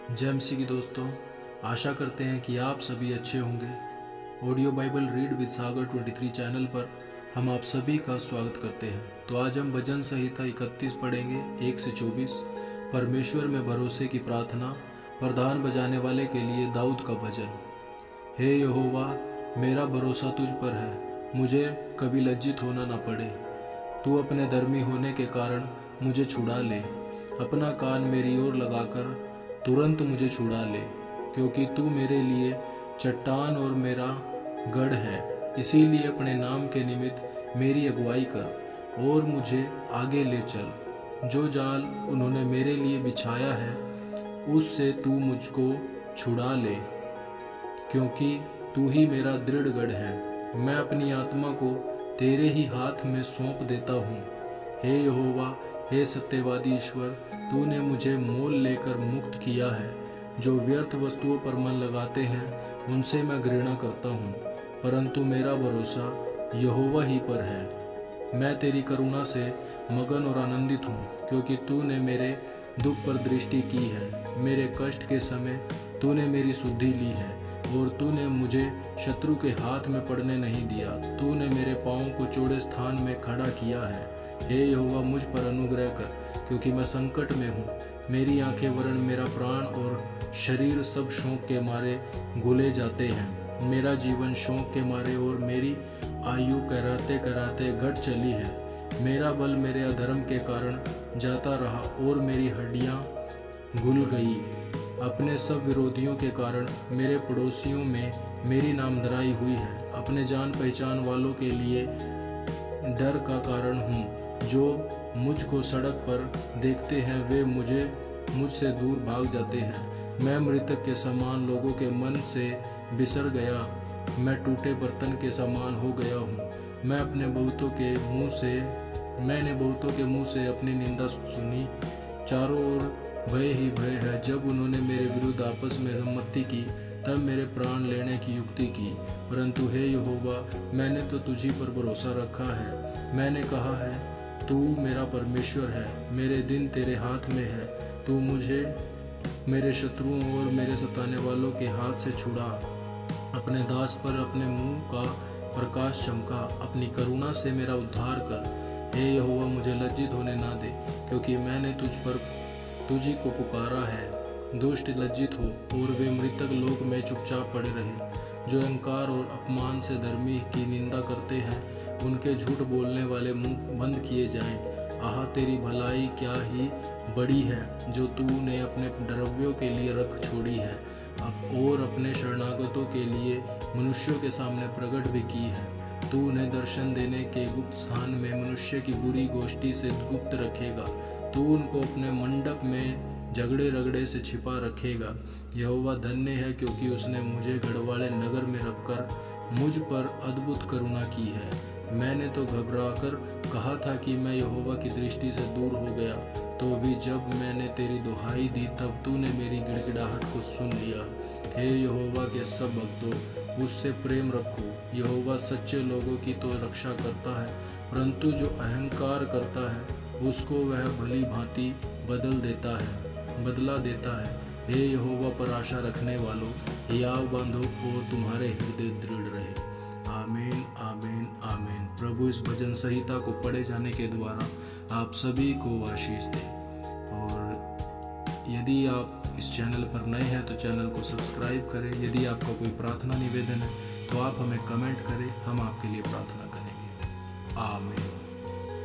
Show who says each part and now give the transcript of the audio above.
Speaker 1: जय मसीह की दोस्तों, आशा करते हैं कि आप सभी अच्छे होंगे। Audio Bible read with Sagar 23 channel पर हम आप सभी का स्वागत करते हैं। तो आज हम भजन संहिता 31 पढ़ेंगे 1 से 24। परमेश्वर में भरोसे की प्रार्थना, प्रधान बजाने वाले के लिए दाऊद का भजन। हे यहोवा, मेरा भरोसा तुझ पर है, मुझे कभी लज्जित होना न पड़े। तू अपने धर्मी होने के कारण मुझे छुड़ा ले, अपना कान मेरी ओर लगाकर तुरंत मुझे छुड़ा ले, क्योंकि तू मेरे लिए चट्टान और मेरा गढ़ है। इसीलिए अपने नाम के निमित्त मेरी अगुवाई कर और मुझे आगे ले चल। जो जाल उन्होंने मेरे लिए बिछाया है उससे तू मुझको छुड़ा ले, क्योंकि तू ही मेरा दृढ़ गढ़ है। मैं अपनी आत्मा को तेरे ही हाथ में सौंप देता हूँ। हे यहोवा, हे सत्यवादी ईश्वर, तूने मुझे मोल लेकर मुक्त किया है। जो व्यर्थ वस्तुओं पर मन लगाते हैं उनसे मैं घृणा करता हूँ, परंतु मेरा भरोसा यहोवा ही पर है। मैं तेरी करुणा से मगन और आनंदित हूँ, क्योंकि तूने मेरे दुख पर दृष्टि की है। मेरे कष्ट के समय तूने मेरी सुधि ली है और तूने मुझे शत्रु के हाथ में पड़ने नहीं दिया। तूने मेरे पाँव को चौड़े स्थान में खड़ा किया है। हे यहोवा, मुझ पर अनुग्रह कर, क्योंकि मैं संकट में हूँ। मेरी आंखें वरन मेरा प्राण और शरीर सब शौक के मारे घुले जाते हैं। मेरा जीवन शौक के मारे और मेरी आयु कराते कराते घट चली है। मेरा बल मेरे अधर्म के कारण जाता रहा और मेरी हड्डियाँ घुल गई। अपने सब विरोधियों के कारण मेरे पड़ोसियों में मेरी नामधराई हुई है। अपने जान पहचान वालों के लिए डर का कारण हूँ। जो मुझको सड़क पर देखते हैं वे मुझसे दूर भाग जाते हैं। मैं मृतक के समान लोगों के मन से बिसर गया। मैं टूटे बर्तन के समान हो गया हूँ। मैंने बहुतों के मुंह से अपनी निंदा सुनी। चारों ओर भय ही भय है। जब उन्होंने मेरे विरुद्ध आपस में सम्मति की, तब मेरे प्राण लेने की युक्ति की। परंतु हे यहोवा, मैंने तो तुझी पर भरोसा रखा है। मैंने कहा है, तू मेरा परमेश्वर है। मेरे दिन तेरे हाथ में है। तू मुझे मेरे शत्रुओं और मेरे सताने वालों के हाथ से छुड़ा। अपने दास पर अपने मुंह का प्रकाश चमका। अपनी करुणा से मेरा उद्धार कर। हे यहोवा, मुझे लज्जित होने ना दे, क्योंकि मैंने तुझी को पुकारा है। दुष्ट लज्जित हो और वे मृतक लोक में चुपचाप पड़े रहे। जो अहंकार और अपमान से धर्मी की निंदा करते हैं, उनके झूठ बोलने वाले मुंह बंद किए जाएं। आह, तेरी भलाई क्या ही बड़ी है, जो तूने अपने द्रव्यों के लिए रख छोड़ी है और अपने शरणागतों के लिए मनुष्यों के सामने प्रकट भी की है। तू उन्हें दर्शन देने के गुप्त स्थान में मनुष्य की बुरी गोष्ठी से गुप्त रखेगा। तू उनको अपने मंडप में झगड़े रगड़े से छिपा रखेगा। यहोवा धन्य है, क्योंकि उसने मुझे गढ़वाले नगर में रखकर मुझ पर अद्भुत करुणा की है। मैंने तो घबराकर कहा था कि मैं यहोवा की दृष्टि से दूर हो गया, तो भी जब मैंने तेरी दुहाई दी तब तूने मेरी गिड़गिड़ाहट को सुन लिया। हे यहोवा के सब भक्तों, उससे प्रेम रखो। यहोवा सच्चे लोगों की तो रक्षा करता है, परंतु जो अहंकार करता है उसको वह भली भांति बदला देता है। हे यहोवा पर आशा रखने वालों, हियाव बांधो और तुम्हारे हृदय दृढ़ रहे। आमीन, आमीन, आमीन। प्रभु इस भजन संहिता को पढ़े जाने के द्वारा आप सभी को आशीष दे। और यदि आप इस चैनल पर नए हैं तो चैनल को सब्सक्राइब करें। यदि आपका कोई प्रार्थना निवेदन है तो आप हमें कमेंट करें, हम आपके लिए प्रार्थना करेंगे। आमीन।